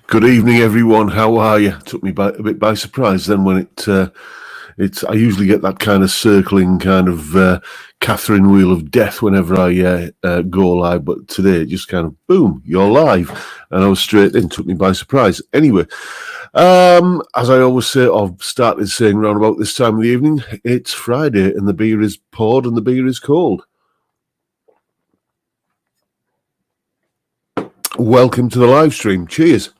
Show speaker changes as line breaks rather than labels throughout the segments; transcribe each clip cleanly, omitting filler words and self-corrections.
Good evening, everyone. How are you? Took me a bit by surprise then when I usually get that kind of circling kind of Catherine wheel of death whenever I go live, but today it just kind of boom, you're live, and I was straight in. Took me by surprise. Anyway, as I always say, I've started saying around about this time of the evening, it's Friday and the beer is poured and the beer is cold. Welcome to the live stream. Cheers.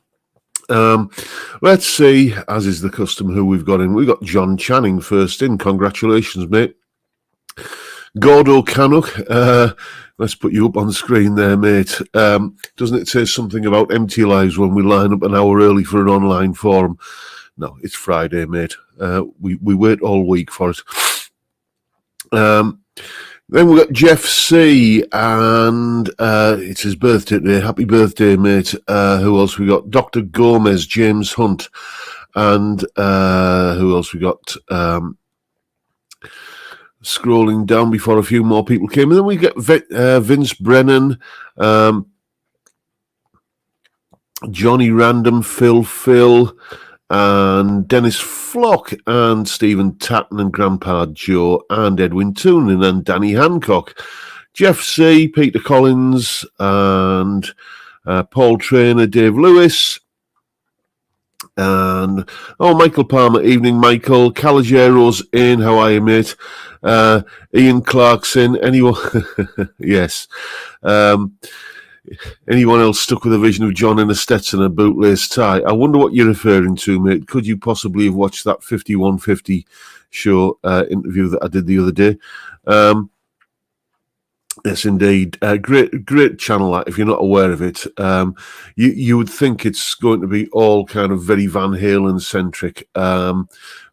Let's see, as is the custom, who we've got in. We've got John Channing first in. Congratulations, mate. Gordo Canuck, let's put you up on the screen there, mate. Doesn't it say something about empty lives when we line up an hour early for an online forum? No, it's Friday, mate. We wait all week for it. Then we've got Jeff C, and it's his birthday today. Happy birthday, mate. Who else we got? Dr. Gomez, James Hunt, and who else we got? Scrolling down before a few more people came. And then we get Vince Brennan, Johnny Random, Phil, and Dennis Flock, and Stephen Tatton, and Grandpa Joe, and Edwin Toonan, and Danny Hancock, Jeff C, Peter Collins, and Paul Trainer, Dave Lewis, and Michael Palmer. Evening, Michael. Caligero's in. How are you, mate? Ian Clarkson. Anyone? Yes. Anyone else stuck with a vision of John in a Stetson and a bootlace tie? I wonder what you're referring to, mate. Could you possibly have watched that 5150 show interview that I did the other day? Yes, indeed. Great channel, that, if you're not aware of it. You would think it's going to be all kind of very Van Halen-centric,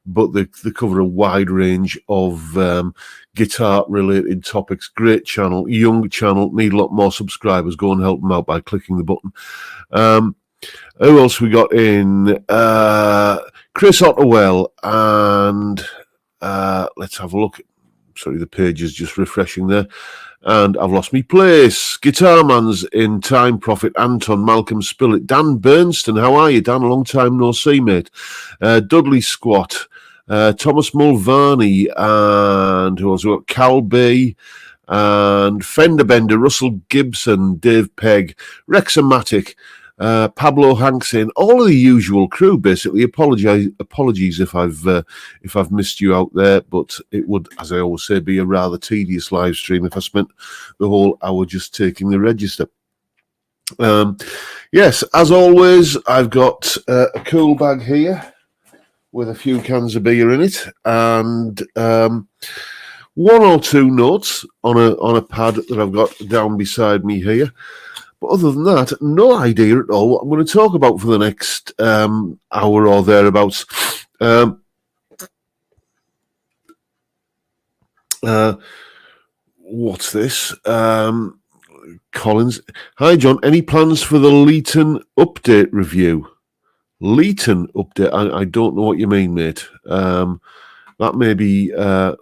but they cover a wide range of guitar-related topics. Great channel, young channel, need a lot more subscribers. Go and help them out by clicking the button. Who else we got in? Chris Otterwell, and let's have a look. Sorry, the page is just refreshing there. And I've lost my place. Guitarman's in. Time Prophet, Anton, Malcolm Spillett, Dan Bernstein. How are you, Dan? A long time no see, mate. Dudley Squat, Thomas Mulvaney, and who else? We've got Cal B, and Fender Bender, Russell Gibson, Dave Pegg, Rexomatic, Pablo Hanksin, all of the usual crew, basically. Apologies if I've missed you out there, but it would, as I always say, be a rather tedious live stream if I spent the whole hour just taking the register. Yes, as always, I've got a cool bag here with a few cans of beer in it, and one or two notes on a pad that I've got down beside me here. But other than that, no idea at all what I'm going to talk about for the next hour or thereabouts. What's this? Collins. Hi, John. Any plans for the Leighton update review? Leighton update? I don't know what you mean, mate. That may be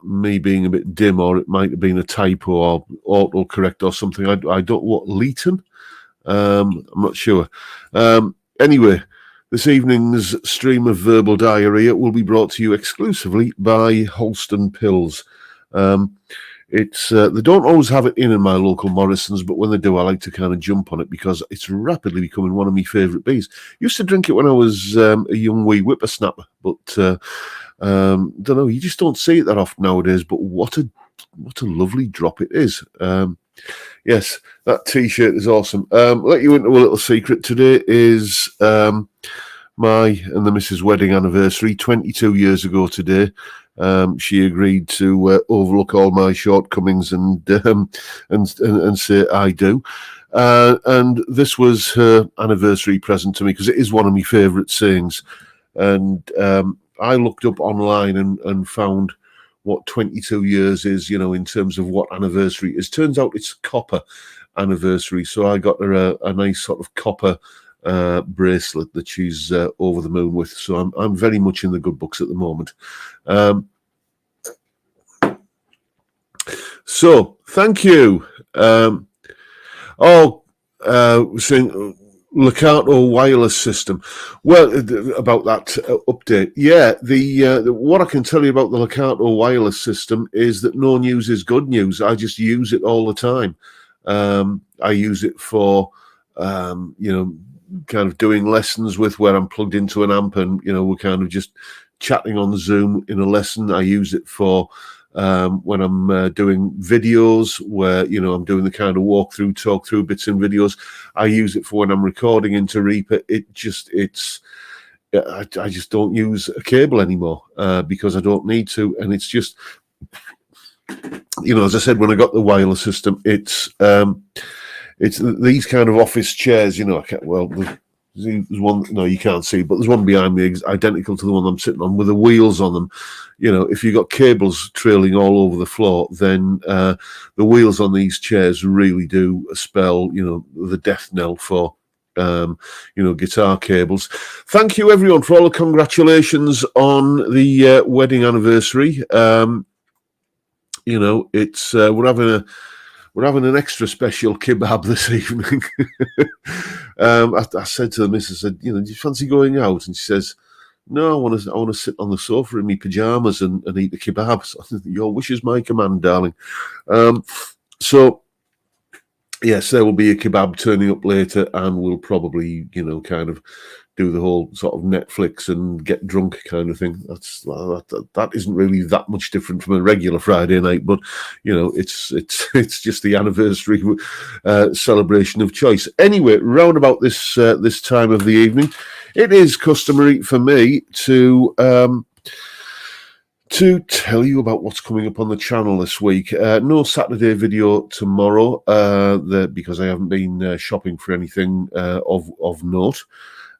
me being a bit dim, or it might have been a typo or autocorrect or something. I don't. What, Leighton? I'm not sure. Anyway, this evening's stream of verbal diarrhea will be brought to you exclusively by Holston Pills. It's they don't always have it in my local Morrison's, but when they do, I like to kind of jump on it because it's rapidly becoming one of my favourite beers. Used to drink it when I was a young wee whippersnapper, but don't know. You just don't see it that often nowadays. But what a lovely drop it is. Yes, that T-shirt is awesome. Let you into a little secret. Today is my and the Mrs. wedding anniversary. 22 years ago today, she agreed to overlook all my shortcomings and say I do. And this was her anniversary present to me because it is one of my favourite sayings. And I looked up online and found what 22 years is, in terms of what anniversary is. Turns out it's copper anniversary. So I got her a nice sort of copper bracelet that she's over the moon with. So I'm very much in the good books at the moment. So thank you. Saying Locato wireless system. Well, about that update, yeah. What I can tell you about the Locato wireless system is that no news is good news. I just use it all the time. I use it for, kind of doing lessons with where I'm plugged into an amp, and we're kind of just chatting on Zoom in a lesson. I use it for when I'm doing videos where I'm doing the kind of walkthrough, talk through bits in videos. I use it for when I'm recording into Reaper. I just don't use a cable anymore because I don't need to, and it's just as I said when I got the wireless system, it's these kind of office chairs. There's one, no, you can't see, but there's one behind me identical to the one I'm sitting on with the wheels on them. If you've got cables trailing all over the floor, then the wheels on these chairs really do spell, the death knell for, guitar cables. Thank you, everyone, for all the congratulations on the wedding anniversary. It's we're having an extra special kebab this evening. I said to the missus, do you fancy going out? And she says, no, I want to sit on the sofa in my pajamas and eat the kebab. So, your wish is my command, darling. So, yes, there will be a kebab turning up later, and we'll probably, kind of do the whole sort of Netflix and get drunk kind of thing. That isn't really that much different from a regular Friday night, but it's just the anniversary celebration of choice. Anyway, round about this time of the evening, it is customary for me to tell you about what's coming up on the channel this week. No Saturday video tomorrow because I haven't been shopping for anything of note.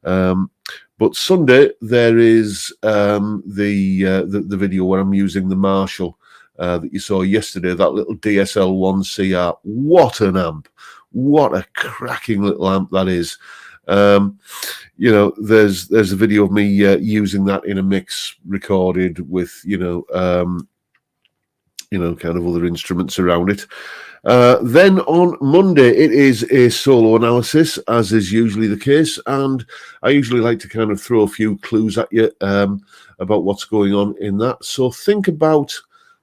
But Sunday there is the video where I'm using the Marshall that you saw yesterday, that little DSL-1CR. What an amp! What a cracking little amp that is. There's a video of me using that in a mix recorded with kind of other instruments around it. Then on Monday, it is a solo analysis, as is usually the case, and I usually like to kind of throw a few clues at you about what's going on in that. So think about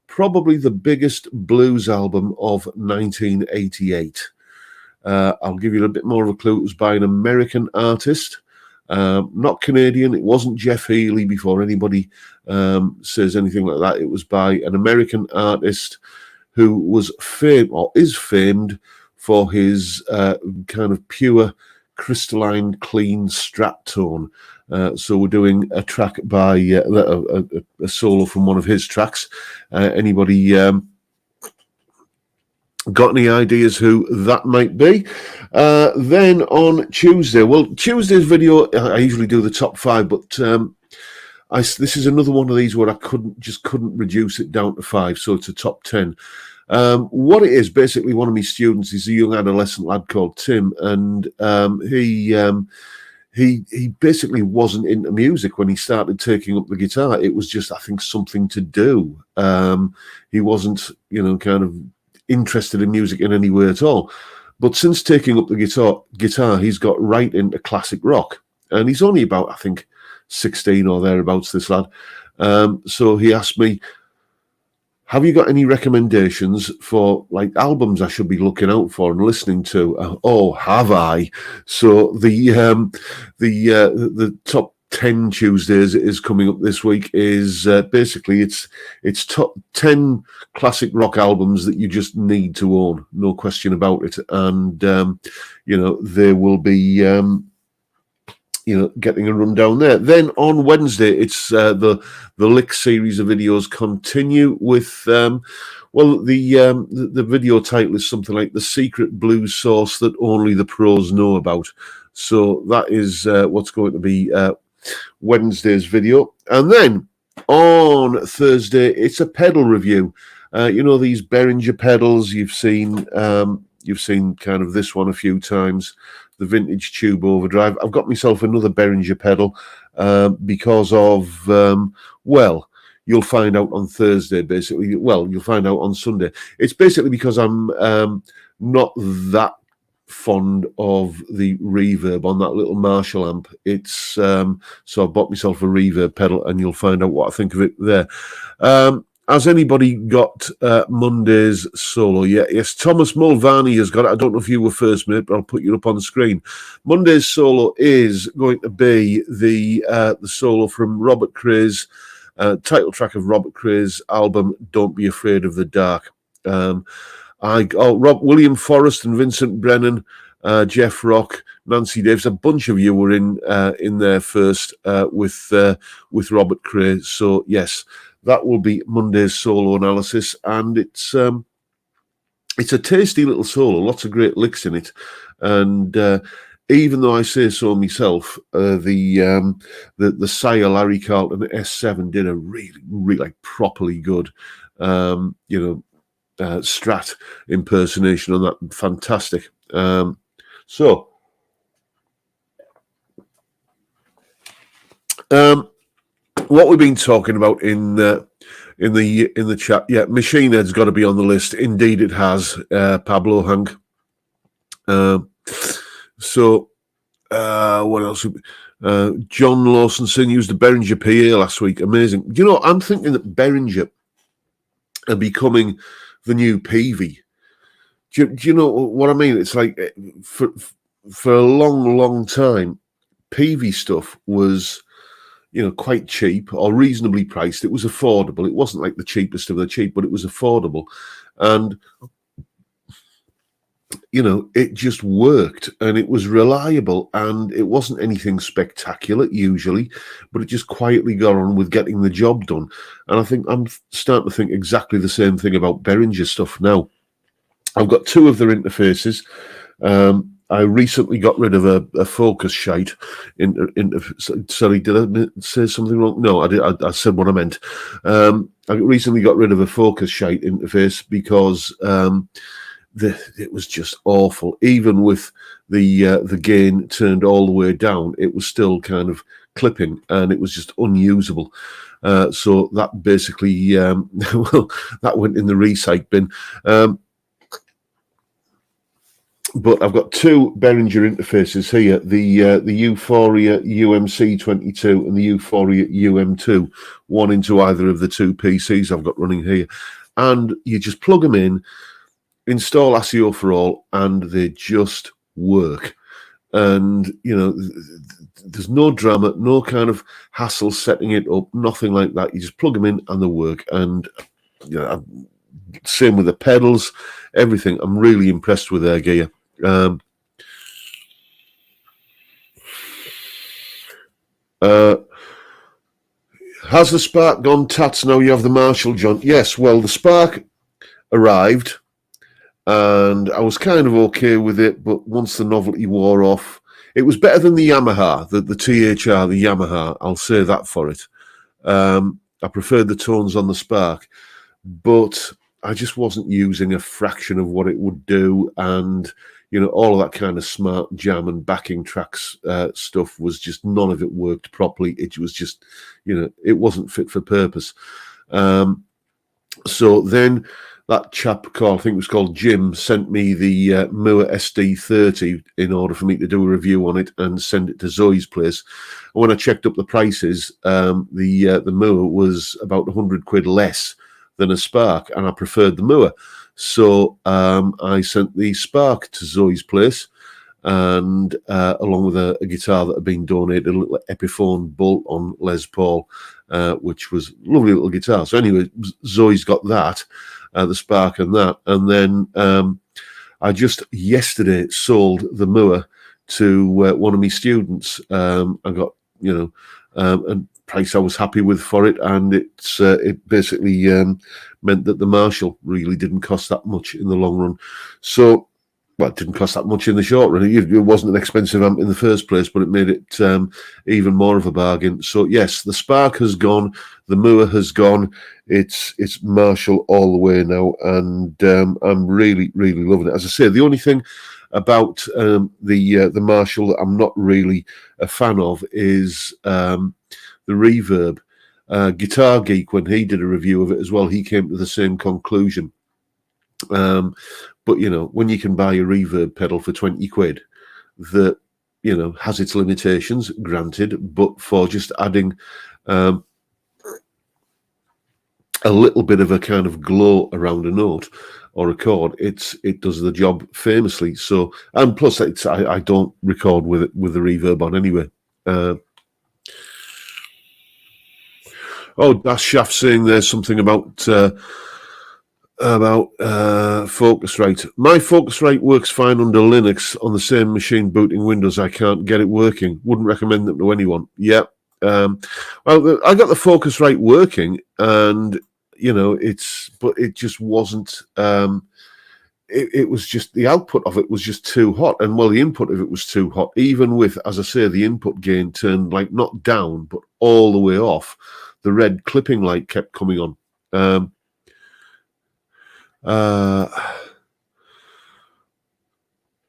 probably the biggest blues album of 1988. I'll give you a bit more of a clue. It was by an American artist, not Canadian. It wasn't Jeff Healey before anybody says anything like that. It was by an American artist who was famed or is famed for his kind of pure, crystalline, clean Strat tone. So we're doing a track by a solo from one of his tracks. Anybody got any ideas who that might be? Then on Tuesday, Tuesday's video, I usually do the top 5, but this is another one of these where I couldn't reduce it down to 5, so it's a top 10. What it is, basically, one of my students is a young adolescent lad called Tim, and he basically wasn't into music when he started taking up the guitar. It was just, I think, something to do. He wasn't, kind of interested in music in any way at all. But since taking up the guitar, he's got right into classic rock, and he's only about, I think, 16 or thereabouts, this lad. So he asked me, have you got any recommendations for like albums I should be looking out for and listening to? Oh, have I? So the top 10 Tuesdays is coming up this week is basically it's top 10 classic rock albums that you just need to own, no question about it. And they will be getting a rundown there. Then on Wednesday, it's the Lick series of videos continue with the video title is something like The Secret Blues Source That Only the Pros Know About. So that is what's going to be Wednesday's video. And then on Thursday, it's a pedal review. These Behringer pedals, you've seen kind of this one a few times, the vintage tube overdrive. I've got myself another Behringer pedal because of, you'll find out on Thursday, basically. Well, you'll find out on Sunday. It's basically because I'm not that fond of the reverb on that little Marshall amp. It's so I bought myself a reverb pedal, and you'll find out what I think of it there. Has anybody got Monday's solo? Yeah, yes, Thomas Mulvaney has got it. I don't know if you were first, mate, but I'll put you up on the screen. Monday's solo is going to be the solo from Robert Cray's title track of Robert Cray's album, Don't Be Afraid of the Dark. William Forrest and Vincent Brennan, Jeff Rock, Nancy Davis, a bunch of you were in there first with Robert Cray. So yes, that will be Monday's solo analysis, and it's a tasty little solo, lots of great licks in it, and even though I say so myself, the Sire Larry Carlton S7 did a really like properly good, Strat impersonation on that. Fantastic. What we've been talking about in the chat, yeah, Machine Head's got to be on the list. Indeed, it has. Pablo Hank. What else? John Lawson used the Behringer PA last week. Amazing. You know, I'm thinking that Behringer are becoming the new Peavey. Do you know what I mean? It's like for a long time, Peavey stuff was, quite cheap or reasonably priced. It was affordable. It wasn't like the cheapest of the cheap, but it was affordable. And, it just worked, and it was reliable, and it wasn't anything spectacular usually, but it just quietly got on with getting the job done. And I think I'm starting to think exactly the same thing about Behringer stuff now. I've got two of their interfaces. I recently got rid of a Focusrite. Sorry, did I say something wrong? No, I did. I said what I meant. I recently got rid of a Focusrite interface because it was just awful. Even with the gain turned all the way down, it was still kind of clipping, and it was just unusable. So that basically, that went in the recycle bin. But I've got two Behringer interfaces here, the Euphoria UMC22 and the Euphoria UM2, one into either of the two PCs I've got running here. And you just plug them in, install ASIO for All, and they just work. And, there's no drama, no kind of hassle setting it up, nothing like that. You just plug them in and they work. And, same with the pedals, everything. I'm really impressed with their gear. Has the Spark gone tats now you have the Marshall, John? Yes, well, the Spark arrived, and I was kind of okay with it, but once the novelty wore off, it was better than the Yamaha, the THR, the Yamaha. I'll say that for it. I preferred the tones on the Spark, but I just wasn't using a fraction of what it would do, and all of that kind of smart jam and backing tracks stuff was just, none of it worked properly. It was just, it wasn't fit for purpose. So then that chap called, I think it was called Jim, sent me the Moore SD30 in order for me to do a review on it and send it to Zoe's place. And when I checked up the prices, the Moore was about 100 quid less than a Spark, and I preferred the Moore. So I sent the Spark to Zoe's place, and along with a guitar that had been donated, a little Epiphone bolt-on Les Paul, which was a lovely little guitar. So anyway, Zoe's got that, the Spark and that. And then I just yesterday sold the Moore to one of my students. I got, a price I was happy with for it, and it basically meant that the Marshall really didn't cost that much in the long run. So, well, it didn't cost that much in the short run. It wasn't an expensive amp in the first place, but it made it even more of a bargain. So, yes, the Spark has gone, the Moore has gone. It's Marshall all the way now, and I'm really, really loving it. As I say, the only thing about the Marshall that I'm not really a fan of is the reverb. Guitar Geek, when he did a review of it as well, he came to the same conclusion. But, you know, when you can buy a reverb pedal for 20 quid that, you know, has its limitations, granted, but for just adding a little bit of a kind of glow around a note or a chord, it does the job famously. So, and plus, I don't record with it with the reverb on anyway. Dash Shaft saying there's something about Focusrite. My Focusrite works fine under Linux on the same machine booting Windows. I can't get it working. Wouldn't recommend them to anyone. Yeah. Well, I got the Focusrite working, and you know, but it just wasn't. It was just the output of it was just too hot, and well, the input of it was too hot. Even with, as I say, the input gain turned like not down, but all the way off. The red clipping light kept coming on.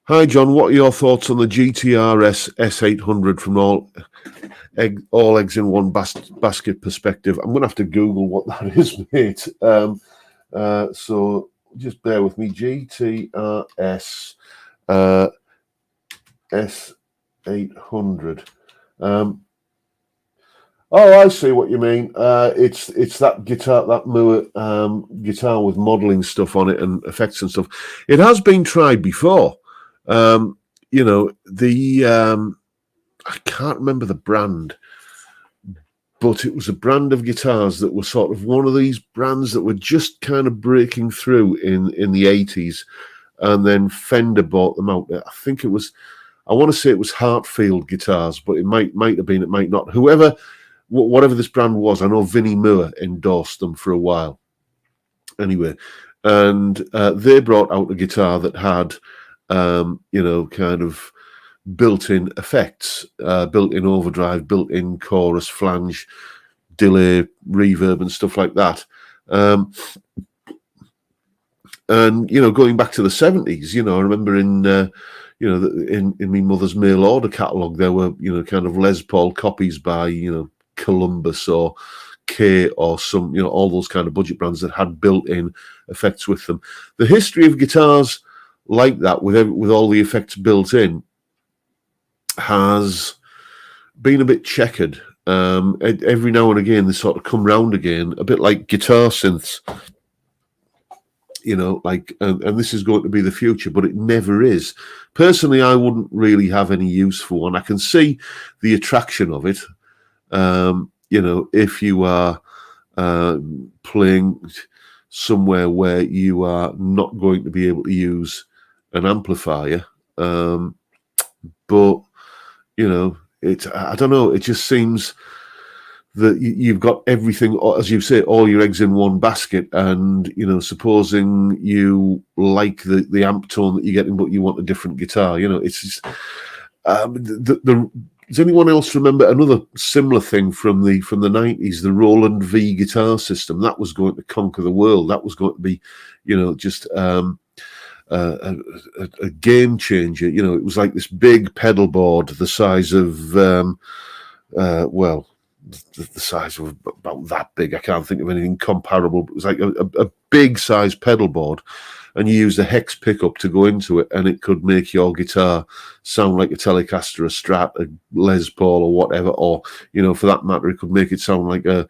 Hi, John. What are your thoughts on the GTRS S800 from all eggs in one basket perspective? I'm going to have to Google what that is, mate. So just bear with me. GTRS S800. I see what you mean. It's that guitar, that Moore guitar with modelling stuff on it and effects and stuff. It has been tried before. You know, I can't remember the brand, but it was a brand of guitars that were sort of one of these brands that were just kind of breaking through in the 80s, and then Fender bought them out. I think it was, I want to say it was Hartfield guitars, but it might have been, it might not. Whatever this brand was, I know Vinnie Moore endorsed them for a while. Anyway, and they brought out a guitar that had, you know, kind of built-in effects, built-in overdrive, built-in chorus, flange, delay, reverb, and stuff like that. And, you know, going back to the 70s, you know, I remember in my mother's mail order catalogue, there were, you know, kind of Les Paul copies by, you know, Columbus or K or some, you know, all those kind of budget brands that had built-in effects with them. The history of guitars like that, with all the effects built in, has been a bit checkered. Every now and again, they sort of come round again, a bit like guitar synths. You know, like, and this is going to be the future, but it never is. Personally, I wouldn't really have any use for one. I can see the attraction of it. You know, if you are playing somewhere where you are not going to be able to use an amplifier, but you know, I don't know. It just seems that you've got everything, as you say, all your eggs in one basket, and you know, supposing you like the amp tone that you're getting, but you want a different guitar, you know, it's just, does anyone else remember another similar thing from the 90s? The Roland V guitar system that was going to conquer the world. That was going to be, you know, just a game changer. You know, it was like this big pedal board, the size of the size of about that big. I can't think of anything comparable. But it was like a big size pedal board, and you used a hex pickup to go into it, and it could make your guitar sound like a Telecaster, a Strat, a Les Paul, or whatever. Or, you know, for that matter, it could make it sound like a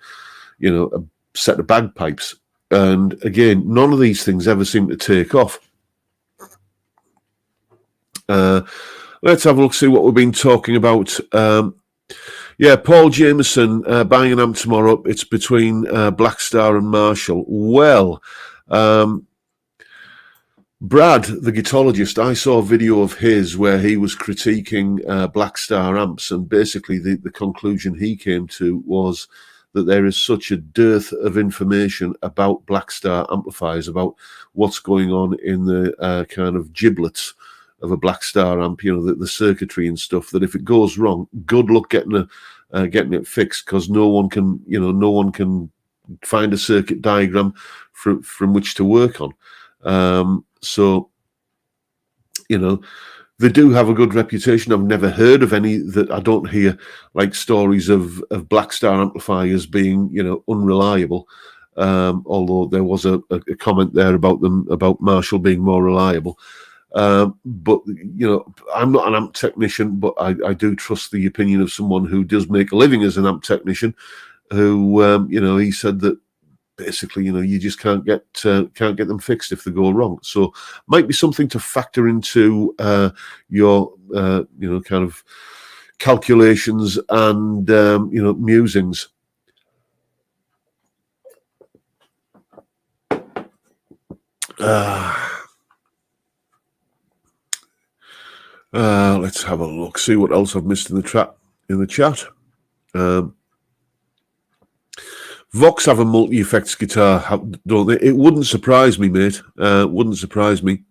set of bagpipes. And again, none of these things ever seem to take off. Let's have a look, see what we've been talking about. Yeah, Paul Jameson, buying an amp tomorrow. It's between Blackstar and Marshall. Well, Brad, the guitarologist, I saw a video of his where he was critiquing Blackstar amps, and basically the conclusion he came to was that there is such a dearth of information about Blackstar amplifiers, about what's going on in the kind of giblets of a Blackstar amp, you know, the circuitry and stuff, that if it goes wrong, good luck getting it fixed, because no one can find a circuit diagram from which to work on. So, you know, they do have a good reputation. I've never heard of any that I don't hear, like stories of Blackstar amplifiers being, you know, unreliable. although there was a comment there about Marshall being more reliable. But, you know, I'm not an amp technician, but I do trust the opinion of someone who does make a living as an amp technician, who, you know, he said that basically, you know, you just can't get them fixed if they go wrong. So might be something to factor into your, you know, kind of calculations and, you know, musings. Let's have a look, see what else I've missed in the chat. Vox have a multi-effects guitar, don't they? It wouldn't surprise me, mate. Wouldn't surprise me.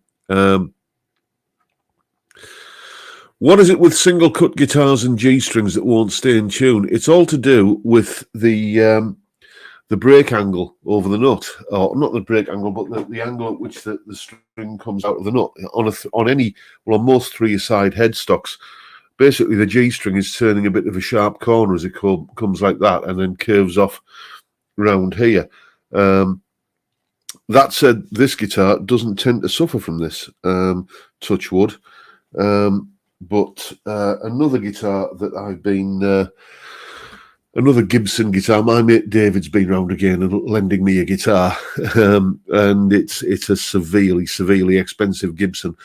What is it with single cut guitars and G strings that won't stay in tune? It's all to do with the break angle over the nut, or not the break angle, but the angle at which the string comes out of the nut on most 3-side headstocks. Basically, the G string is turning a bit of a sharp corner as it comes like that, and then curves off round here. That said, this guitar doesn't tend to suffer from this, touch wood. But another guitar that I've been, another Gibson guitar, my mate David's been round again and lending me a guitar, and it's a severely expensive Gibson,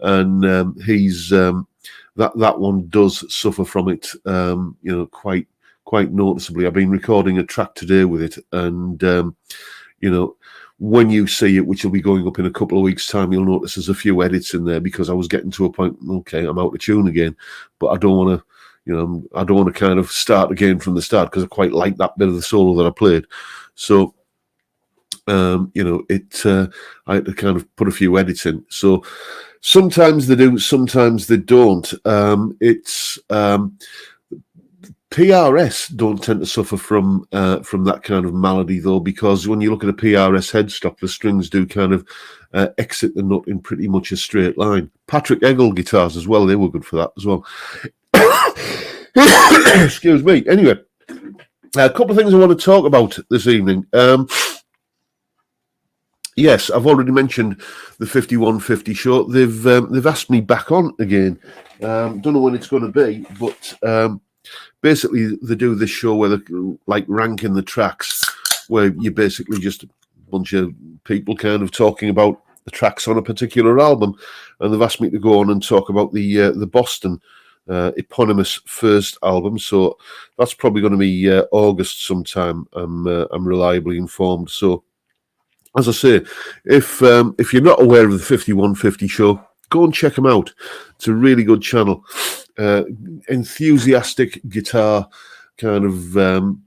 and he's that one does suffer from it, you know, quite noticeably. I've been recording a track today with it, and you know, when you see it, which will be going up in a couple of weeks' time, you'll notice there's a few edits in there because I was getting to a point, okay, I'm out of tune again, but I don't want to, you know, I don't want to kind of start again from the start because I quite like that bit of the solo that I played. So, you know, I had to kind of put a few edits in. So sometimes they do, sometimes they don't. PRS don't tend to suffer from that kind of malady, though, because when you look at a PRS headstock, the strings do kind of exit the nut in pretty much a straight line. Patrick Eggle guitars as well, they were good for that as well. Excuse me. Anyway, a couple of things I want to talk about this evening. Yes, I've already mentioned the 5150 show. They've asked me back on again. Don't know when it's going to be, but basically they do this show where they're like ranking the tracks, where you basically just a bunch of people kind of talking about the tracks on a particular album, and they've asked me to go on and talk about the Boston eponymous first album. So that's probably going to be August sometime. I'm reliably informed. So, as I say, if you're not aware of the 5150 show, go and check them out. It's a really good channel. Enthusiastic guitar kind of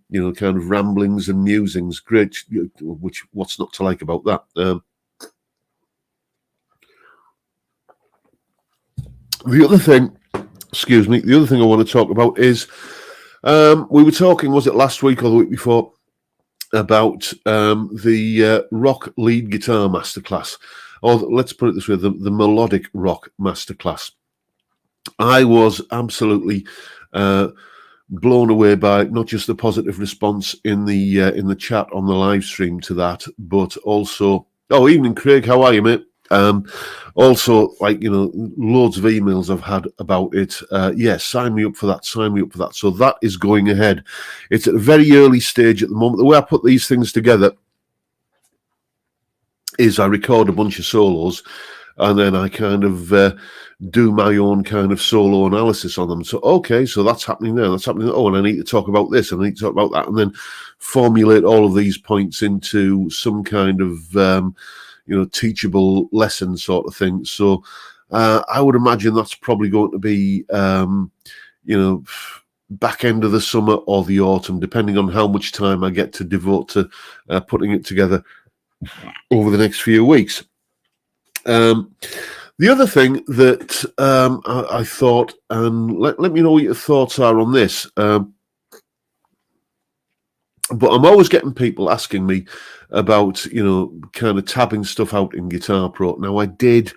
you know, kind of ramblings and musings. Great. Which, what's not to like about that? The other thing, excuse me, the other thing I want to talk about is we were talking, was it last week or the week before, about the rock lead guitar masterclass, or let's put it this way, the melodic rock masterclass. I was absolutely blown away by not just the positive response in the chat on the live stream to that, but also, oh, evening Craig, how are you, mate? Also, like, you know, loads of emails I've had about it. Yes, sign me up for that. So that is going ahead. It's at a very early stage at the moment. The way I put these things together is I record a bunch of solos, and then I kind of do my own kind of solo analysis on them. So, okay, so that's happening now. That's happening. Oh, and I need to talk about this, and I need to talk about that, and then formulate all of these points into some kind of you know, teachable lesson sort of thing. So I would imagine that's probably going to be, you know, back end of the summer or the autumn, depending on how much time I get to devote to putting it together over the next few weeks. The other thing that I thought, and let me know what your thoughts are on this, but I'm always getting people asking me about, you know, kind of tabbing stuff out in Guitar Pro. Now, I did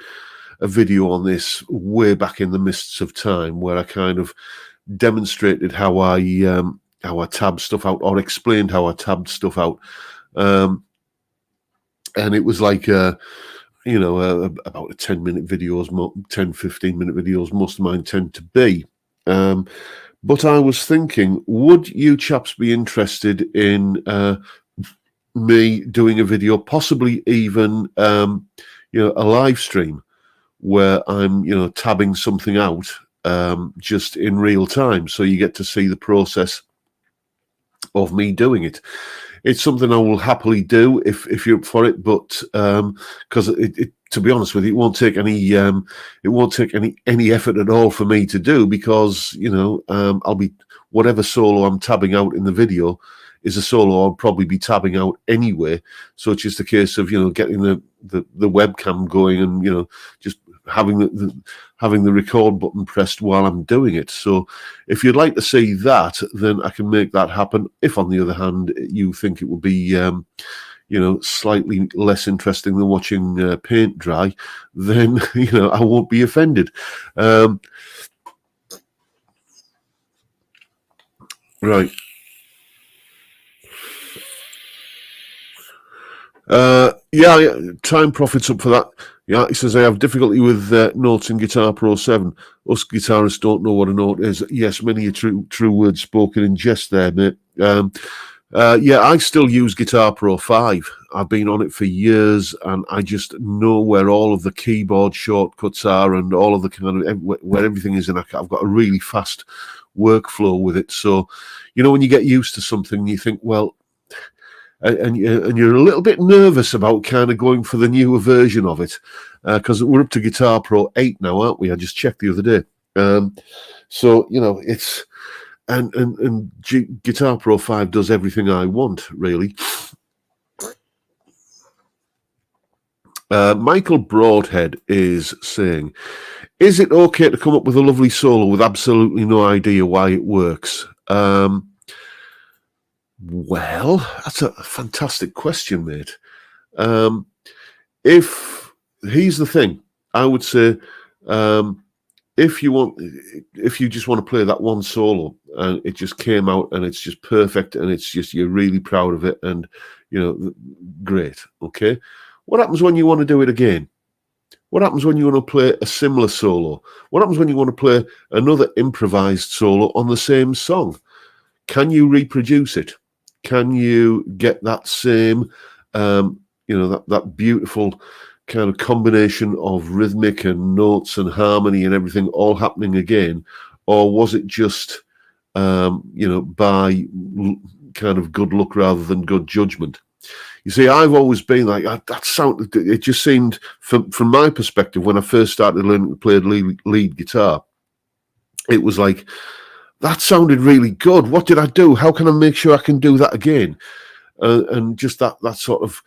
a video on this way back in the mists of time, where I kind of demonstrated how I tab stuff out, or explained how I tabbed stuff out. And it was like, about a 10-minute videos, 10, 15-minute videos, most of mine tend to be. But I was thinking, would you chaps be interested in me doing a video, possibly even, a live stream where I'm, tabbing something out just in real time, so you get to see the process of me doing it. It's something I will happily do if you're up for it, but because it to be honest with you, it won't take any effort at all for me to do, because I'll be, whatever solo I'm tabbing out in the video is a solo I'll probably be tabbing out anyway. So it's just a case of getting the webcam going and just having the record button pressed while I'm doing it. So if you'd like to see that, then I can make that happen. If, on the other hand, you think it would be slightly less interesting than watching paint dry, then I won't be offended. Right. Yeah, Time Profits up for that. Yeah, he says, I have difficulty with notes in Guitar Pro 7. Us guitarists don't know what a note is. Yes, many a true word spoken in jest there, mate. Yeah, I still use Guitar Pro 5. I've been on it for years, and I just know where all of the keyboard shortcuts are and all of the kind of where everything is, and I've got a really fast workflow with it. So, when you get used to something, you think, well, and you're a little bit nervous about kind of going for the newer version of it, because we're up to Guitar Pro 8 now, aren't we? I just checked the other day. So it's and Guitar Pro 5 does everything I want, really. Michael Broadhead is saying, is it okay to come up with a lovely solo with absolutely no idea why it works? Well, that's a fantastic question, mate. If here's the thing, I would say, if you just want to play that one solo and it just came out and it's just perfect and it's just, you're really proud of it and great, okay. What happens when you want to do it again? What happens when you want to play a similar solo? What happens when you want to play another improvised solo on the same song? Can you reproduce it? Can you get that same, that beautiful kind of combination of rhythmic and notes and harmony and everything all happening again? Or was it just, by kind of good luck rather than good judgment? You see, I've always been like, that sound, it just seemed, from my perspective, when I first started learning to play lead guitar, it was like, that sounded really good. What did I do? How can I make sure I can do that again? And just that sort of,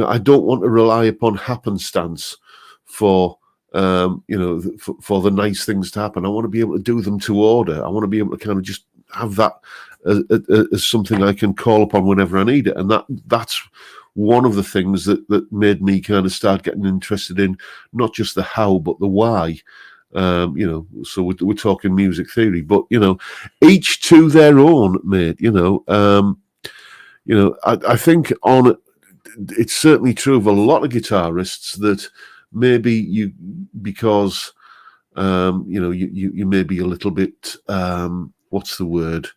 I don't want to rely upon happenstance for, for the nice things to happen. I want to be able to do them to order. I want to be able to kind of just have that as something I can call upon whenever I need it. And that's one of the things that made me kind of start getting interested in not just the how, but the why. So we're talking music theory, but each to their own, mate. I think it's certainly true of a lot of guitarists that maybe because you may be a little bit what's the word,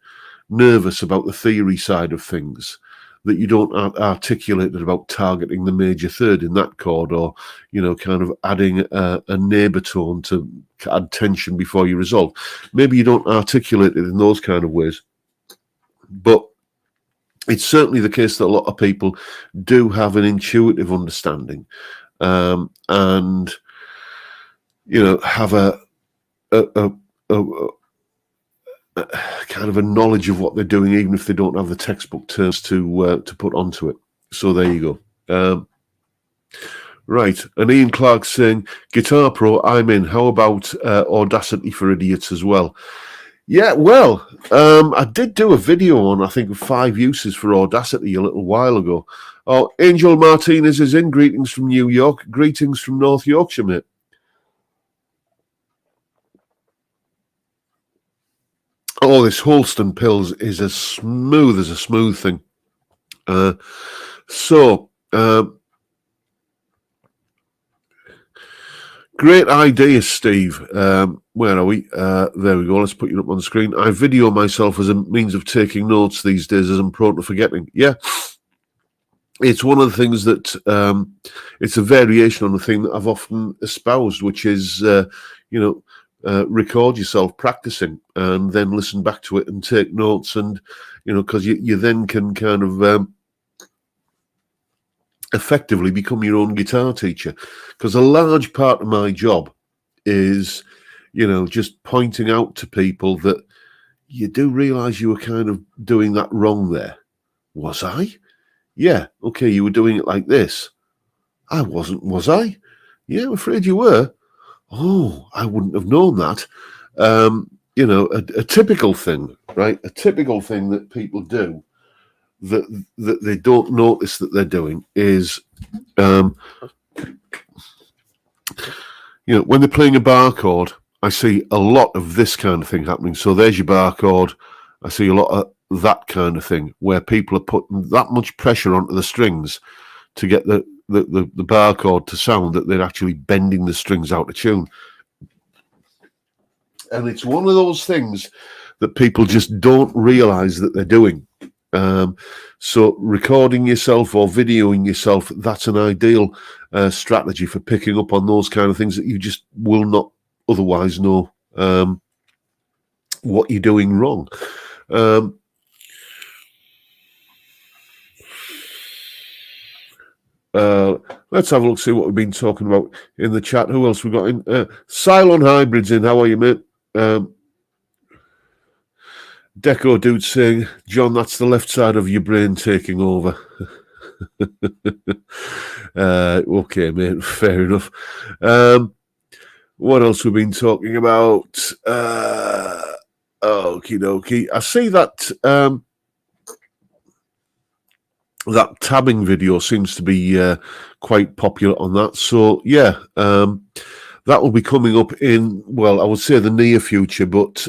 nervous about the theory side of things, that you don't articulate it about targeting the major third in that chord, or kind of adding a neighbor tone to add tension before you resolve. Maybe you don't articulate it in those kind of ways, but it's certainly the case that a lot of people do have an intuitive understanding, and have a kind of a knowledge of what they're doing, even if they don't have the textbook terms to put onto it. So there you go. Right, and Ian Clark saying, Guitar Pro, I'm in. How about Audacity for Idiots as well? Yeah, well, I did do a video on, I think, 5 uses for Audacity a little while ago. Oh, Angel Martinez is in. Greetings from New York. Greetings from North Yorkshire, mate. Oh, this Holston Pills is as smooth thing. So, great idea, Steve. Where are we? There we go. Let's put you up on the screen. I video myself as a means of taking notes these days, as I'm prone to forgetting. Yeah, it's one of the things that it's a variation on the thing that I've often espoused, which is record yourself practicing and then listen back to it and take notes, and because you then can kind of effectively become your own guitar teacher, because a large part of my job is just pointing out to people that you do realize you were kind of doing that wrong there. Was I? Yeah, okay, you were doing it like this. I wasn't, was I? Yeah, I'm afraid you were. Oh, I wouldn't have known that. A typical thing, right? A typical thing that people do that they don't notice that they're doing is, when they're playing a bar chord, I see a lot of this kind of thing happening. So there's your bar chord. I see a lot of that kind of thing where people are putting that much pressure onto the strings to get the bar chord to sound that they're actually bending the strings out of tune. And it's one of those things that people just don't realize that they're doing. So recording yourself or videoing yourself, that's an ideal strategy for picking up on those kind of things that you just will not otherwise know what you're doing wrong. Let's have a look, see what we've been talking about in the chat. Who else we got in? Cylon Hybrids in. How are you, mate? Deco dude saying, John, that's the left side of your brain taking over. Okay, mate, fair enough. What else we've been talking about? Okie dokie. I see that that tabbing video seems to be quite popular on that. So, yeah, that will be coming up in, well, I would say the near future, but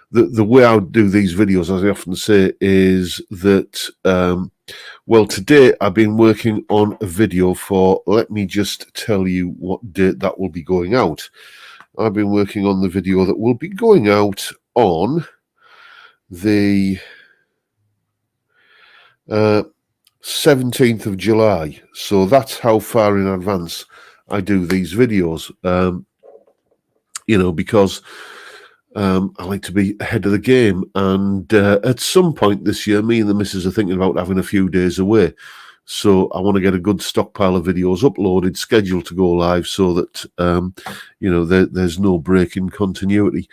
the way I would do these videos, as I often say, is that, today I've been working on a video for, let me just tell you what date that will be going out. I've been working on the video that will be going out on the 17th of July. So that's how far in advance I do these videos, because I like to be ahead of the game. And at some point this year, me and the missus are thinking about having a few days away. So I want to get a good stockpile of videos uploaded, scheduled to go live, so that, there's no break in continuity.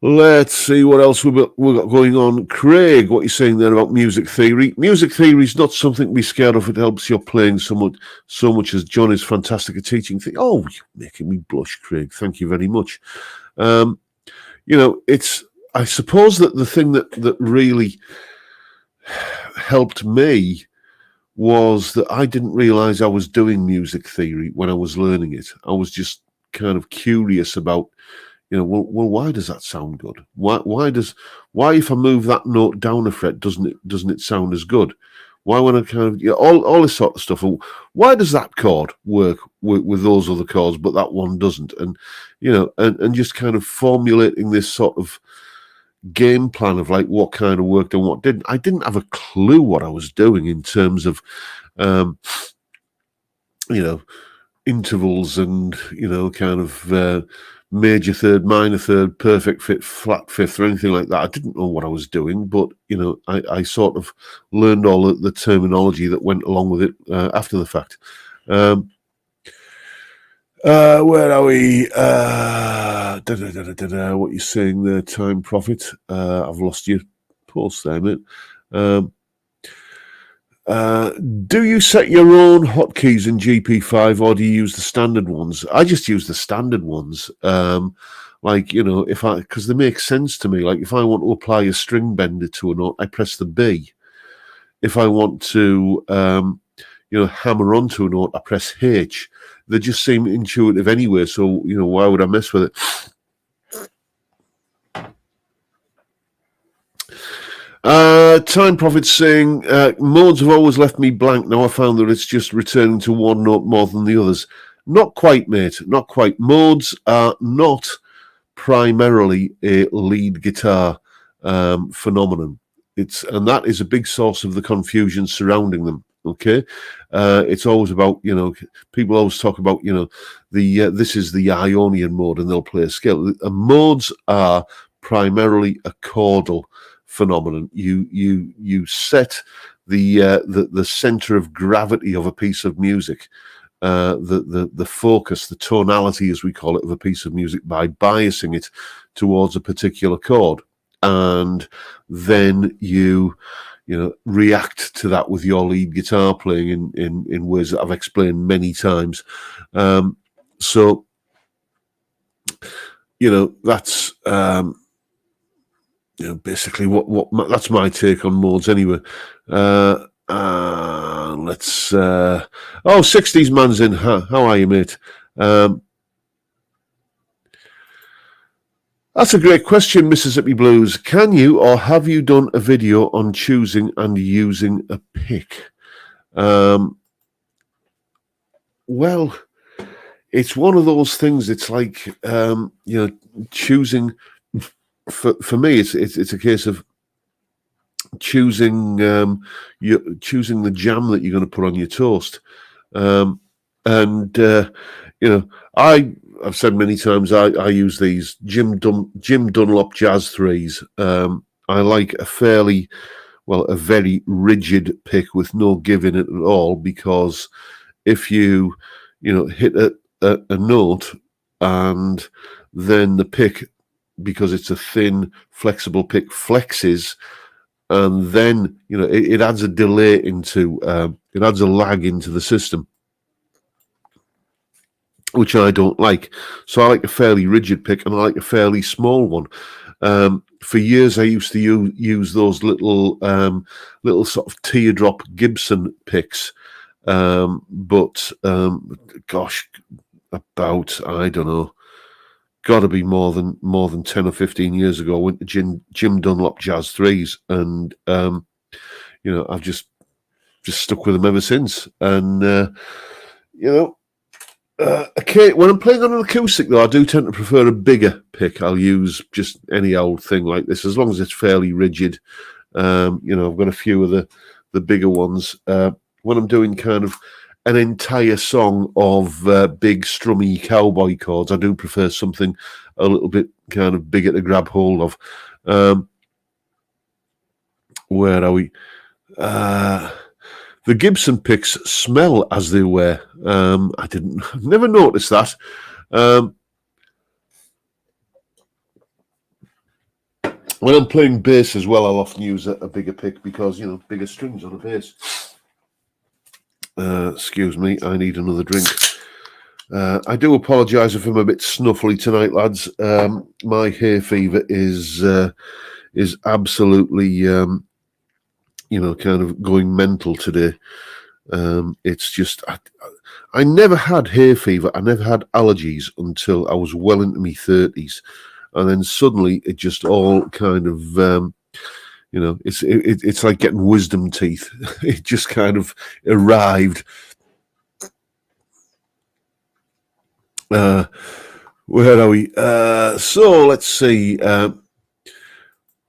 Let's see what else we've got going on. Craig, what are you saying there about music theory? Music theory is not something to be scared of. It helps your playing so much as John is fantastic at teaching things. Oh, you're making me blush, Craig. Thank you very much. I suppose that the thing that really helped me was that I didn't realize I was doing music theory when I was learning it. I was just kind of curious about, well, why does that sound good? Why if I move that note down a fret, doesn't it sound as good? Why when I kind of all this sort of stuff? Why does that chord work with those other chords, but that one doesn't? And and just kind of formulating this sort of game plan of like what kind of worked and what didn't. I didn't have a clue what I was doing in terms of intervals and kind of major third, minor third, perfect fit, flat fifth, or anything like that. I didn't know what I was doing, but I sort of learned all the terminology that went along with it after the fact. Where are we? What you're saying there, Time Profit? I've lost your post there, mate. Do you set your own hotkeys in GP5 or do you use the standard ones? I just use the standard ones. Because they make sense to me. Like if I want to apply a string bender to a note, I press the B. If I want to, hammer onto a note, I press H. They just seem intuitive anyway. So, why would I mess with it? Time Prophet saying, modes have always left me blank. Now I found that it's just returning to one note more than the others. Not quite, mate. Not quite. Modes are not primarily a lead guitar phenomenon. And that is a big source of the confusion surrounding them. Okay, it's always about, people always talk about, the this is the Ionian mode, and they'll play a scale. Modes are primarily a chordal phenomenon. You set the center of gravity of a piece of music, the focus, the tonality, as we call it, of a piece of music by biasing it towards a particular chord, and then you react to that with your lead guitar playing in ways that I've explained many times. So that's basically what that's my take on modes anyway. Let's 60s man's in. How are you, mate? That's a great question, Mississippi Blues. Can you or have you done a video on choosing and using a pick? Well, it's one of those things. It's like choosing. For me, it's a case of choosing choosing the jam that you're going to put on your toast. I've said many times I use these Jim Dunlop Jazz 3s. I like a very rigid pick with no give in it at all, because if you hit a note and then the pick, because it's a thin, flexible pick, flexes, and then it adds a delay into it adds a lag into the system, which I don't like. So I like a fairly rigid pick, and I like a fairly small one. For years, I used to use those little sort of teardrop Gibson picks, but gosh, about, I don't know, got to be more than 10 or 15 years ago, I went to Jim Dunlop Jazz 3s, and I've just stuck with them ever since. And okay, when I'm playing on an acoustic, though, I do tend to prefer a bigger pick. I'll use just any old thing like this, as long as it's fairly rigid. I've got a few of the bigger ones. When I'm doing kind of an entire song of big strummy cowboy chords, I do prefer something a little bit kind of bigger to grab hold of. Where are we? The Gibson picks smell as they wear. I've never noticed that. When I'm playing bass as well, I'll often use a bigger pick because, bigger strings on a bass. Excuse me, I need another drink. I do apologise if I'm a bit snuffly tonight, lads. My hay fever is absolutely, kind of going mental today. It's just, I never had hay fever. I never had allergies until I was well into my 30s. And then suddenly it just all kind of, it's like getting wisdom teeth. It just kind of arrived. Where are we? So let's see.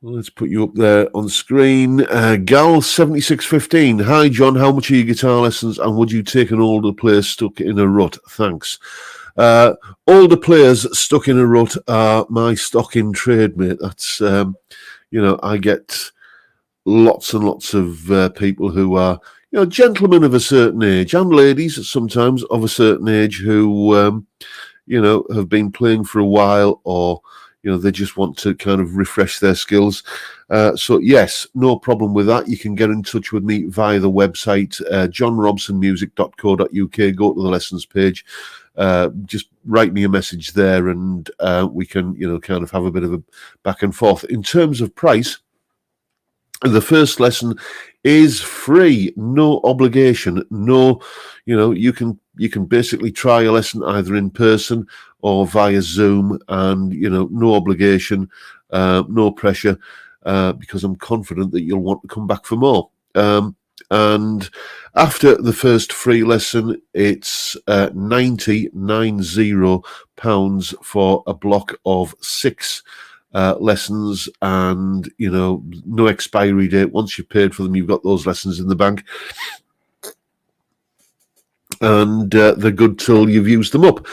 Let's put you up there on screen. Gal7615. Hi, John. How much are your guitar lessons, and would you take an older player stuck in a rut? Thanks. Older players stuck in a rut are my stock in trade, mate. That's, I get lots and lots of people who are, gentlemen of a certain age, and ladies sometimes of a certain age who, have been playing for a while, or, they just want to kind of refresh their skills. So, yes, no problem with that. You can get in touch with me via the website, johnrobsonmusic.co.uk. Go to the lessons page. Just write me a message there, and we can, kind of have a bit of a back and forth. In terms of price, the first lesson is free, no obligation, no, you can basically try a lesson either in person or via Zoom, and, no obligation, no pressure. because I'm confident that you'll want to come back for more. And after the first free lesson, it's £90 for a block of 6 lessons, and no expiry date. Once you've paid for them, you've got those lessons in the bank, and they're good till you've used them up.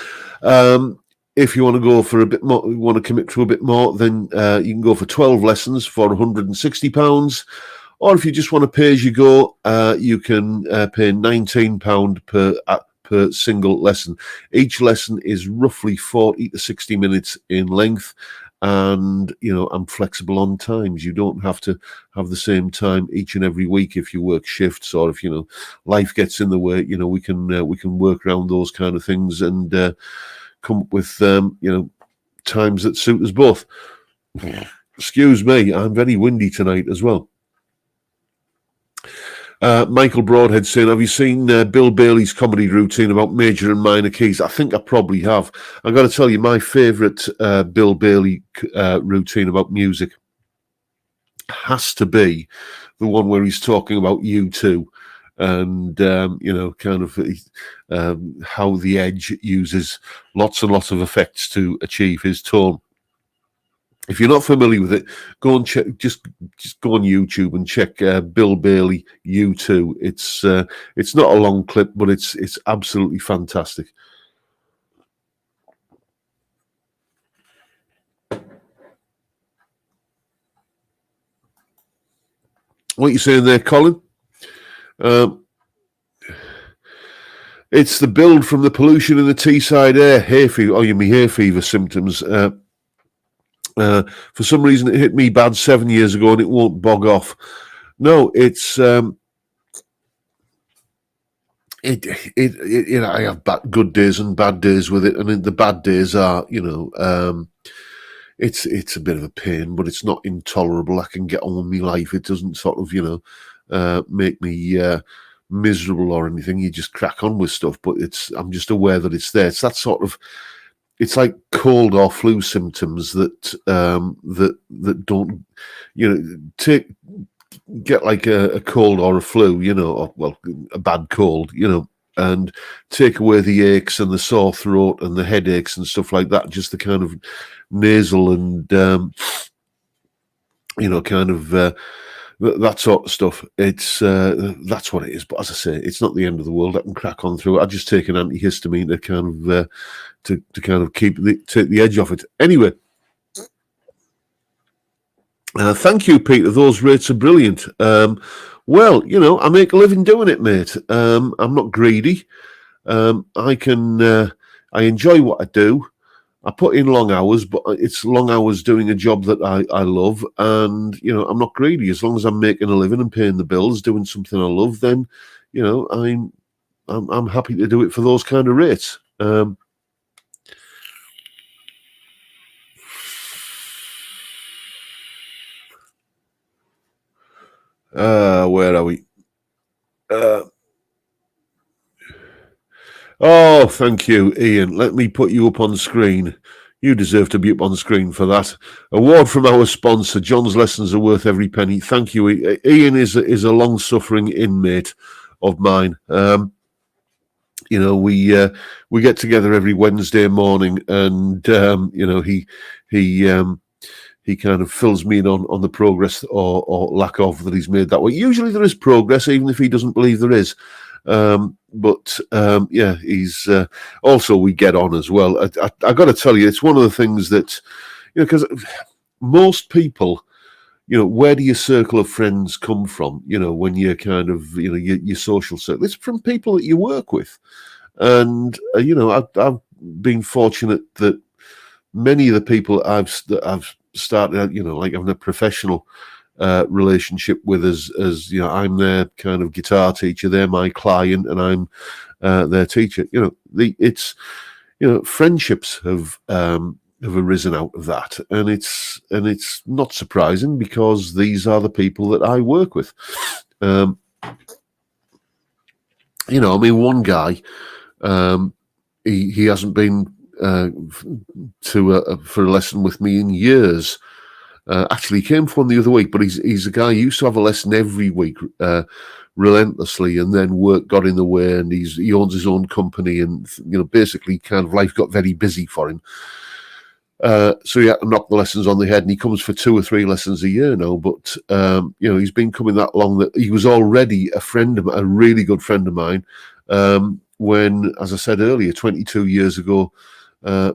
If you want to go for a bit more, you want to commit to a bit more, then you can go for 12 lessons for £160. Or if you just want to pay as you go, you can pay £19 per single lesson. Each lesson is roughly 40 to 60 minutes in length, and I'm flexible on times. You don't have to have the same time each and every week if you work shifts, or if life gets in the way. We can work around those kind of things and come up with times that suit us both. Excuse me, I'm very windy tonight as well. Michael Broadhead saying, have you seen Bill Bailey's comedy routine about major and minor keys? I think I probably have. I've got to tell you, my favourite Bill Bailey routine about music has to be the one where he's talking about U2 and, kind of how the Edge uses lots and lots of effects to achieve his tone. If you're not familiar with it, go and check. Just go on YouTube and check Bill Bailey U2. It's not a long clip, but it's absolutely fantastic. What are you saying there, Colin? It's the build from the pollution in the Teesside air. Hay fever. Oh, you mean hay fever symptoms? For some reason, it hit me bad 7 years ago, and it won't bog off. No, it's I have good days and bad days with it, and the bad days are, it's a bit of a pain, but it's not intolerable. I can get on with my life. It doesn't sort of, make me miserable or anything. You just crack on with stuff, but I'm just aware that it's there. It's that sort of. It's like cold or flu symptoms that that don't, get like a cold or a flu, or a bad cold, and take away the aches and the sore throat and the headaches and stuff like that. Just the kind of nasal and that sort of stuff. It's that's what it is. But as I say, it's not the end of the world. I can crack on through it. I just take an antihistamine to kind of to kind of take the edge off it. Anyway, thank you, Peter. Those rates are brilliant. Well, I make a living doing it, mate. I'm not greedy. I enjoy what I do. I put in long hours, but it's long hours doing a job that I love, and I'm not greedy. As long as I'm making a living and paying the bills, doing something I love, then I'm happy to do it for those kind of rates. Where are we? Oh, thank you, Ian. Let me put you up on screen. You deserve to be up on screen for that. Award from our sponsor. John's lessons are worth every penny. Thank you. Ian is a long-suffering inmate of mine. We get together every Wednesday morning, and he kind of fills me in on the progress or lack of that he's made that way. Usually there is progress, even if he doesn't believe there is. He's also, we get on as well. I got to tell you, it's one of the things that, because most people, where do your circle of friends come from? When you're kind of, your social circle, it's from people that you work with. And, I've been fortunate that many of the people I've started out, like having a professional relationship with as I'm their kind of guitar teacher, they're my client, and I'm their teacher. Friendships have arisen out of that, and it's not surprising because these are the people that I work with. One guy, he hasn't been for a lesson with me in years. Actually, he came for one the other week, but he's a guy who used to have a lesson every week, relentlessly, and then work got in the way, and he owns his own company, and basically kind of life got very busy for him. So he had to knock the lessons on the head, and he comes for 2 or 3 lessons a year now. But he's been coming that long that he was already a really good friend of mine. When, as I said earlier, 22 years ago,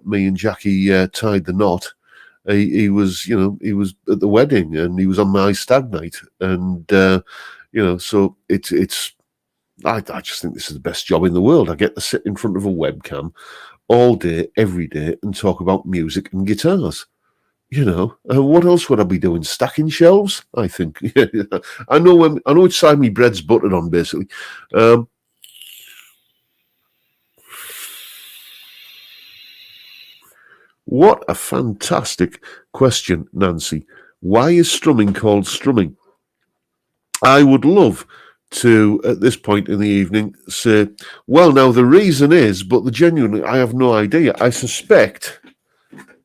me and Jackie tied the knot. He was at the wedding, and he was on my stag night, and so it's. I just think this is the best job in the world. I get to sit in front of a webcam all day, every day, and talk about music and guitars. What else would I be doing? Stacking shelves? I think. I know which side my bread's buttered on, basically. What a fantastic question, Nancy. Why is strumming called strumming? I would love to, at this point in the evening, say, well, now the reason is, but genuinely, I have no idea. I suspect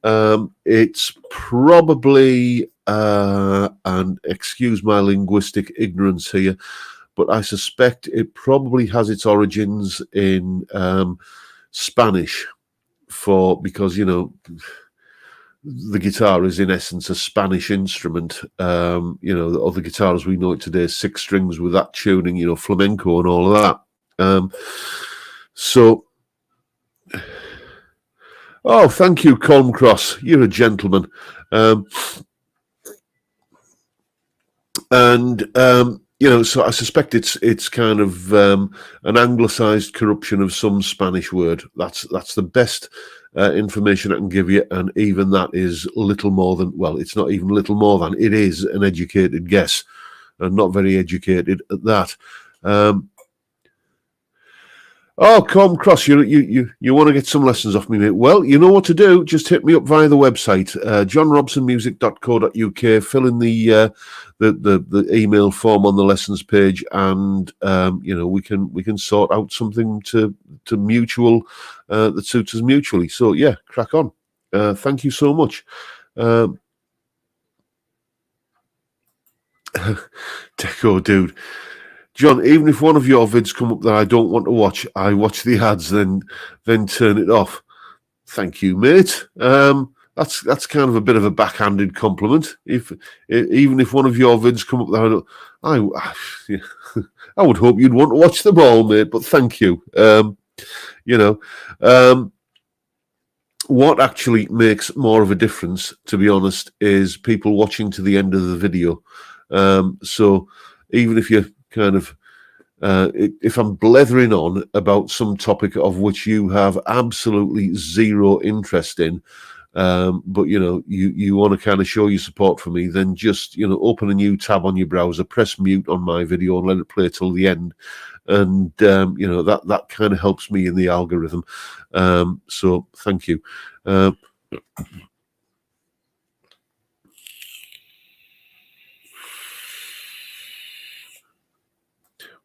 it's probably, and excuse my linguistic ignorance here, but I suspect it probably has its origins in Spanish. Because the guitar is in essence a Spanish instrument. The other guitars we know it today, 6 strings with that tuning, flamenco and all of that. Oh, thank you, Colmcross. You're a gentleman. So I suspect it's kind of an anglicised corruption of some Spanish word. That's the best information I can give you, and even that is little more than, well, it's not even little more than, it is an educated guess, and not very educated at that. Comcross, you want to get some lessons off me, mate? Well, you know what to do. Just hit me up via the website, johnrobsonmusic.co.uk. Fill in the email form on the lessons page, and we can sort out something to mutual that suits us mutually. So yeah, crack on. Thank you so much. Deco dude. John, even if one of your vids come up that I don't want to watch, I watch the ads, then turn it off. Thank you, mate. That's kind of a bit of a backhanded compliment. Even if one of your vids come up that I would hope you'd want to watch them all, mate. But thank you. What actually makes more of a difference, to be honest, is people watching to the end of the video. So even if you're kind of if I'm blethering on about some topic of which you have absolutely zero interest in, but you want to kind of show your support for me, then just open a new tab on your browser, press mute on my video, and let it play till the end, and that kind of helps me in the algorithm. So thank you.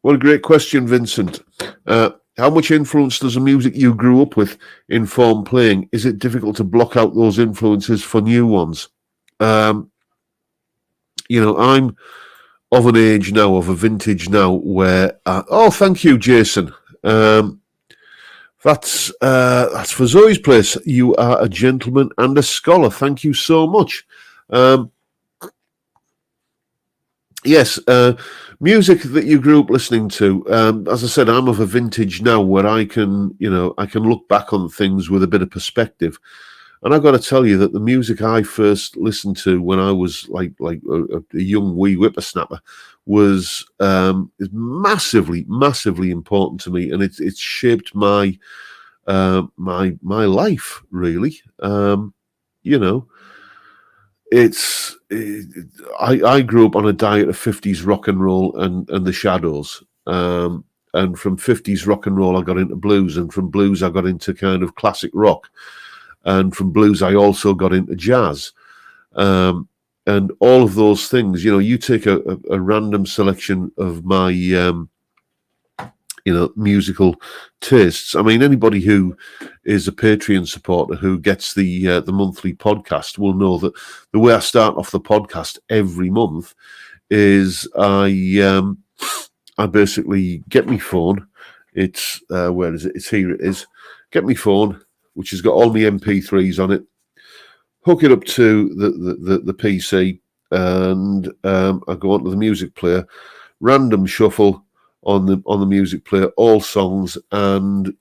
What a great question, Vincent. How much influence does the music you grew up with inform playing? Is it difficult to block out those influences for new ones? I'm of an age now, of a vintage now, where thank you, Jason. That's for Zoe's place. You are a gentleman and a scholar. Thank you so much. Yes, music that you grew up listening to. As I said, I'm of a vintage now where I can look back on things with a bit of perspective. And I've got to tell you that the music I first listened to when I was like a young wee whippersnapper was is massively, massively important to me, and it's shaped my my life really. I grew up on a diet of 50s rock and roll and the Shadows. And from 50s rock and roll, I got into blues. And from blues, I got into kind of classic rock. And from blues, I also got into jazz. And all of those things, you take a random selection of my, musical tastes. I mean, anybody who is a Patreon supporter who gets the monthly podcast will know that the way I start off the podcast every month is I basically get my phone. It's where is it? It's here. It is. Get my phone, which has got all my MP3s on it. Hook it up to the PC, and I go onto the music player. Random shuffle on the music player, all songs, and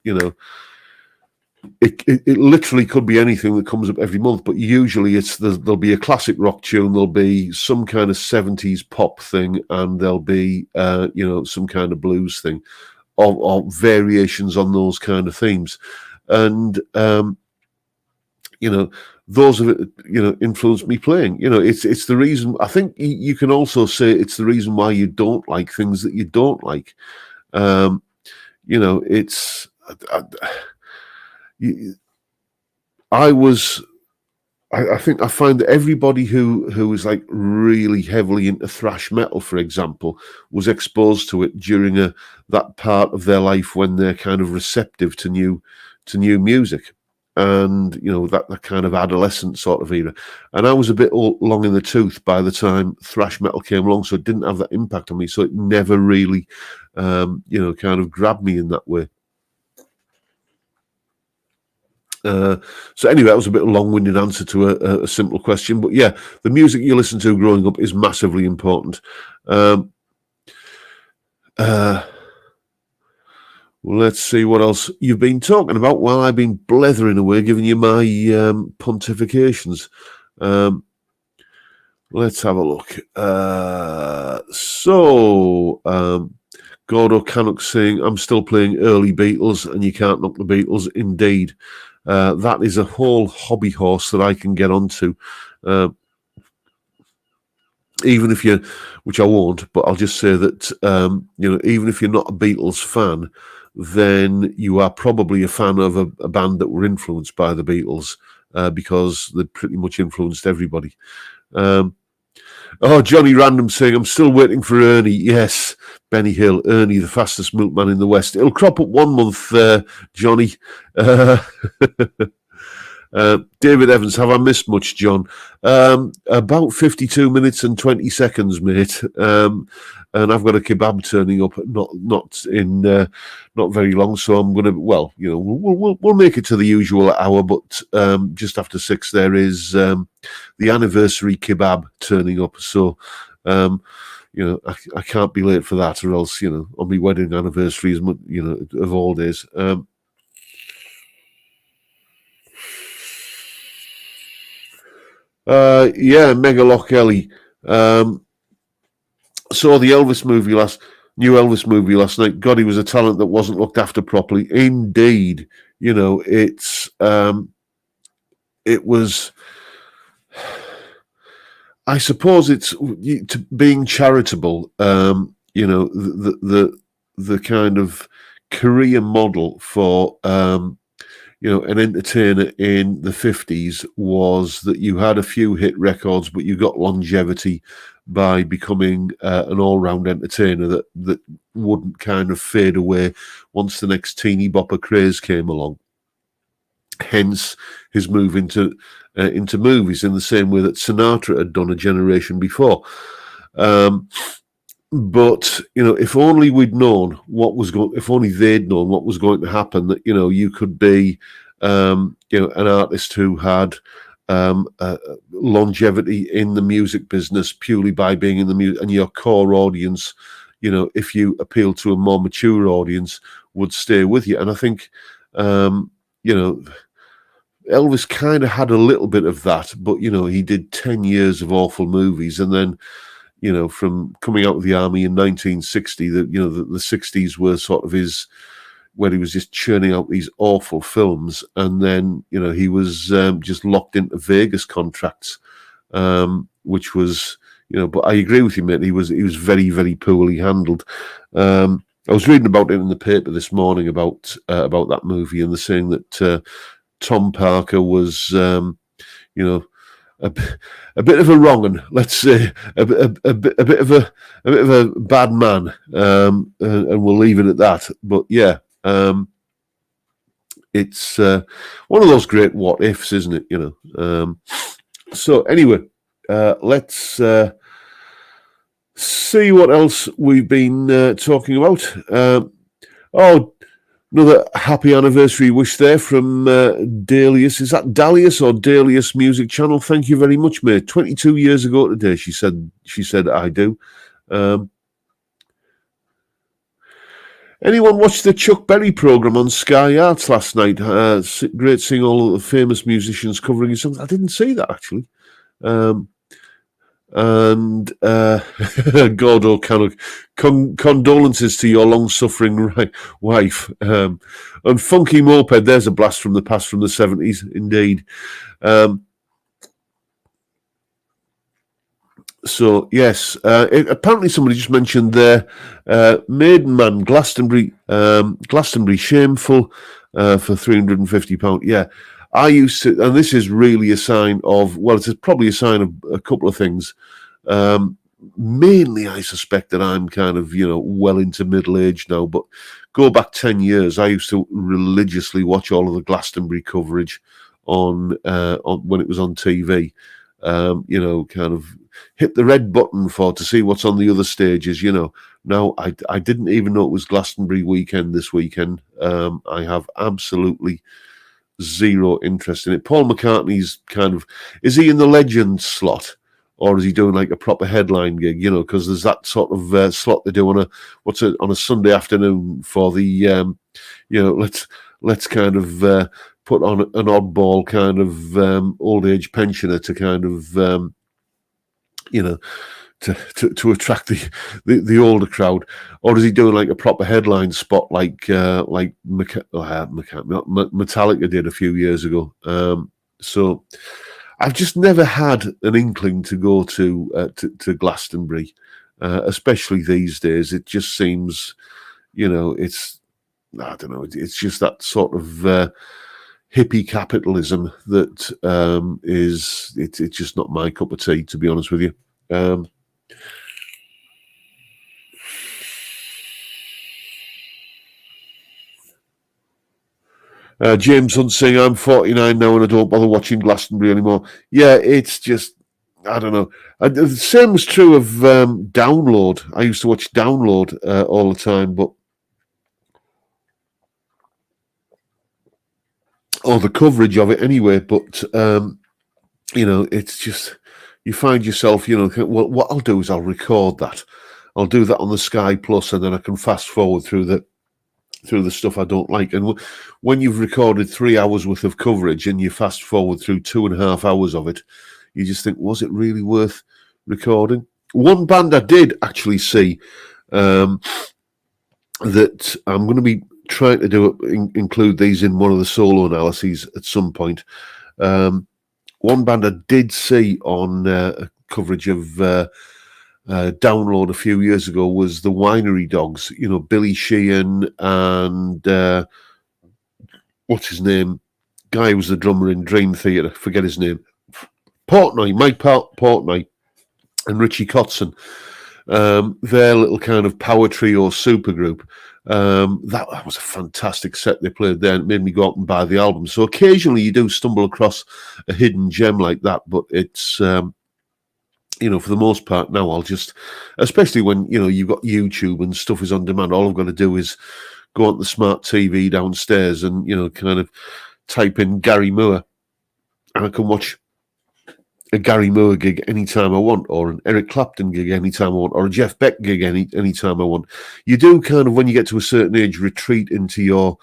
it literally could be anything that comes up every month, but usually there'll be a classic rock tune, there'll be some kind of 70s pop thing, and there'll be some kind of blues thing, or variations on those kind of themes, and those of it influenced me playing. It's the reason. I think you can also say it's the reason why you don't like things that you don't like. It's I think I find that everybody who is like really heavily into thrash metal, for example, was exposed to it during that part of their life when they're kind of receptive to new music. And that kind of adolescent sort of era, and I was a bit long in the tooth by the time thrash metal came along, so it didn't have that impact on me. So it never really, kind of grabbed me in that way. So anyway, that was a bit of a long-winded answer to a simple question, but yeah, the music you listen to growing up is massively important. Let's see what else you've been talking about while I've been blethering away, giving you my pontifications. Let's have a look. Gordo Canuck saying, I'm still playing early Beatles and you can't knock the Beatles. Indeed. That is a whole hobby horse that I can get onto. Even if you, which I won't, but I'll just say that, even if you're not a Beatles fan, then you are probably a fan of a band that were influenced by the Beatles, because they pretty much influenced everybody. Johnny Random saying, I'm still waiting for Ernie. Yes, Benny Hill, Ernie, the fastest milkman in the West. It'll crop up one month, Johnny. David Evans, have I missed much, John? About 52 minutes and 20 seconds, mate. And I've got a kebab turning up not very long, so I'm gonna we'll make it to the usual hour, but just after 6 there is the anniversary kebab turning up, so I can't be late for that, or else on my wedding anniversary is of all days. Megalock Ellie. Saw the new Elvis movie last night. God, he was a talent that wasn't looked after properly. Indeed, it was. I suppose it's being charitable. The kind of career model for an entertainer in the 50s was that you had a few hit records, but you got longevity by becoming an all-round entertainer that wouldn't kind of fade away once the next teeny bopper craze came along. Hence his move into movies, in the same way that Sinatra had done a generation before. But if only we'd known if only they'd known what was going to happen, that you could be an artist who had longevity in the music business purely by being in the music, and your core audience, if you appeal to a more mature audience, would stay with you. And I think Elvis kind of had a little bit of that, but he did 10 years of awful movies, and then from coming out of the army in 1960, the 60s were sort of where he was just churning out these awful films, and then he was just locked into Vegas contracts, which was But I agree with you, mate. He was very, very poorly handled. I was reading about it in the paper this morning about that movie, and they're saying that Tom Parker was a bit of a wrong un, let's say, a bit of a bad man, and we'll leave it at that. But yeah, it's one of those great what ifs, isn't it? You know. So anyway, let's see what else we've been talking about. Another happy anniversary wish there from Dalius. Is that Dalius or Dalius Music Channel? Thank you very much, mate. 22 years ago today, she said I do. Anyone watched the Chuck Berry programme on Sky Arts last night? Great seeing all of the famous musicians covering his songs. I didn't see that, actually. And Gordo condolences to your long-suffering wife. And Funky Moped, there's a blast from the past from the 70s, indeed. So, yes, apparently somebody just mentioned there, Maiden Man, Glastonbury, shameful for £350. Yeah. I used to, and this is really a sign of, well, it's probably a sign of a couple of things. Mainly, I suspect that I'm kind of, well into middle age now, but go back 10 years, I used to religiously watch all of the Glastonbury coverage on when it was on TV. Kind of hit the red button to see what's on the other stages, Now, I didn't even know it was Glastonbury weekend this weekend. I have absolutely zero interest in it. Paul McCartney's is he in the legend slot, or is he doing like a proper headline gig? Because there's that sort of slot they do on a Sunday afternoon for the let's kind of put on an oddball kind of old age pensioner to kind of to attract the older crowd, or is he doing like a proper headline spot like Metallica did a few years ago? So I've just never had an inkling to go to Glastonbury, especially these days. It just seems, it's, I don't know, it's just that sort of hippie capitalism that it's just not my cup of tea, to be honest with you. James Hunt saying, I'm 49 now and I don't bother watching Glastonbury anymore. Yeah, it's just, I don't know. The same was true of Download. I used to watch Download all the time, but or the coverage of it anyway. But it's just, you find yourself, well, what I'll do is I'll record that. I'll do that on the Sky Plus, and then I can fast forward through the stuff I don't like. And when you've recorded 3 hours worth of coverage and you fast forward through 2.5 hours of it, you just think, was it really worth recording? One band I did actually see that I'm going to be trying to include these in one of the solo analyses at some point. One band I did see on coverage of Download a few years ago was the Winery Dogs. Billy Sheehan and what's his name? Guy who was the drummer in Dream Theater. Forget his name. Mike Portnoy, and Richie Kotzen. Their little kind of power trio supergroup. That was a fantastic set they played there. It made me go out and buy the album. So occasionally you do stumble across a hidden gem like that, but it's for the most part now, I'll just, especially when, you've got YouTube and stuff is on demand, all I've got to do is go on the smart TV downstairs and, kind of type in Gary Moore, and I can watch a Gary Moore gig anytime I want, or an Eric Clapton gig anytime I want, or a Jeff Beck gig anytime I want. You do kind of, when you get to a certain age, retreat into your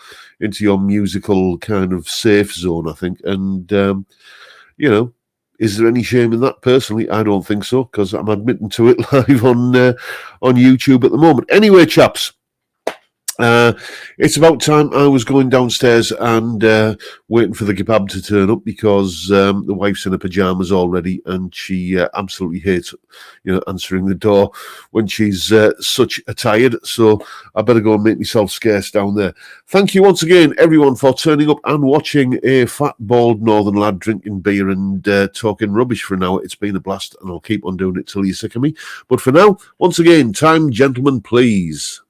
musical kind of safe zone, I think. And, is there any shame in that? Personally, I don't think so, because I'm admitting to it live on YouTube at the moment. Anyway, chaps, It's about time I was going downstairs and waiting for the kebab to turn up because the wife's in her pajamas already, and she absolutely hates, answering the door when she's such a tired. So I better go and make myself scarce down there. Thank you once again, everyone, for turning up and watching a fat, bald northern lad drinking beer and talking rubbish for an hour. It's been a blast, and I'll keep on doing it till you're sick of me. But for now, once again, time, gentlemen, please.